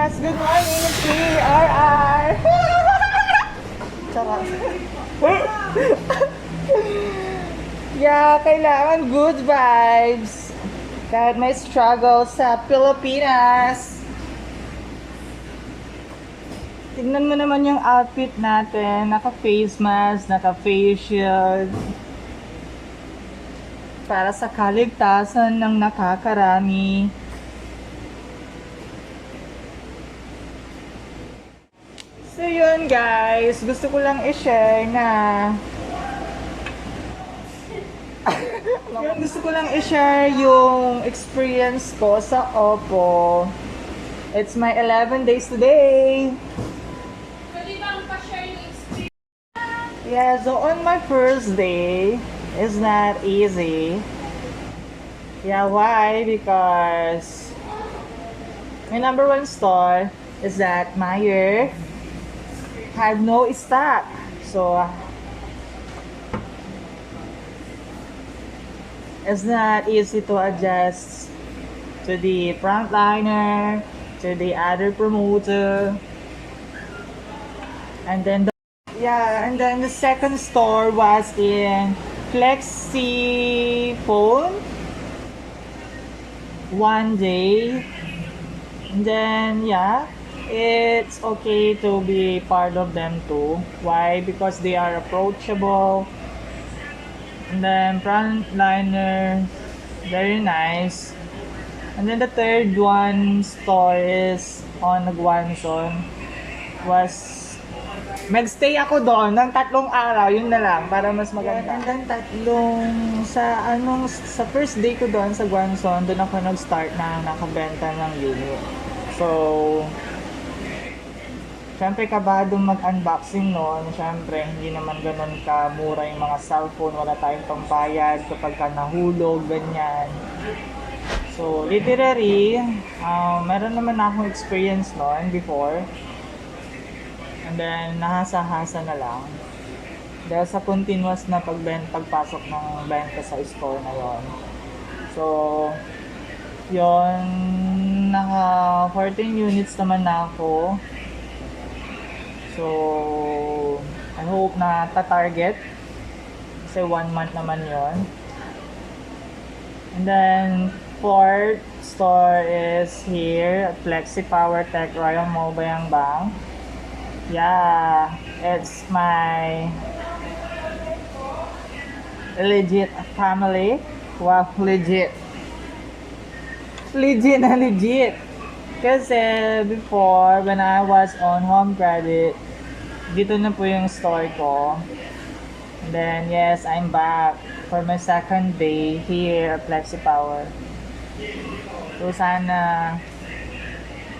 Pilipinas! Good morning, it's me, RR! Charot. Yeah, kailangan good vibes. Kahit may struggle sa Pilipinas. Tingnan mo naman yung outfit natin. Naka-face mask, naka-face shield. Para sa kaligtasan ng nakakarami. So yun guys, gusto ko lang i-share na gusto ko lang i-share yung experience ko sa Oppo. It's my 11 days today. Pwede bang pa-share yung experience? Yeah, so on my first day, it's not easy. Yeah, why? Because my number one store is that Meyer had no stock. So it's not easy to adjust to the frontliner, to the other promoter. And then the second store was in Flexi Phone. One day. And then it's okay to be part of them too. Why? Because they are approachable. And then frontliner, very nice. And then the third one store is on Guanzon. Magstay ako doon ng 3 araw, yun na lang, para mas maganda. And then sa first day ko doon sa Guanzon, doon ako nag-start na nakabenta ng unit. So, syempre kabadong mag-unboxing noon, syempre hindi naman ganun kamura yung mga cellphone, wala tayong pambayad kapag ka nahulog, ganyan. So, literally, meron naman akong experience noon before. And then, nahasa-hasa na lang. Dahil sa continuous na pagpasok ng benta sa store na yon. So, yon, naka 14 units naman na ako. So, I hope na ta-target. Kasi 1 month naman yon. And then, fourth store is here at Flexi Power Tech Royal Mall Bayambang. Yeah, it's my legit family. Wow, legit. Legit na legit. Kasi before, when I was on home credit, dito na po yung store ko. And then, yes, I'm back for my second day here at Flexi Power. So, sana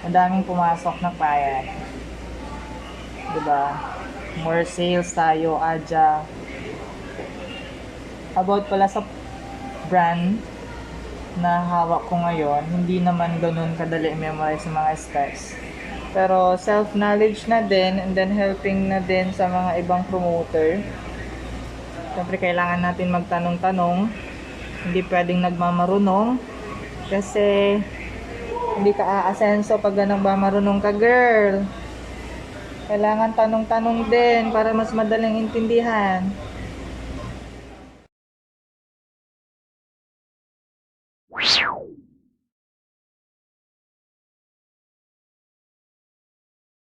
madaming pumasok na client. Diba? More sales tayo, adya. About pala sa brand na hawak ko ngayon, hindi naman ganun kadali memorize sa mga specs. Pero self-knowledge na din, and then helping na din sa mga ibang promoter. Siyempre kailangan natin magtanong-tanong. Hindi pwedeng nagmamarunong. Kasi hindi ka aasenso pag nagmamarunong ka, girl. Kailangan tanong-tanong din para mas madaling intindihan.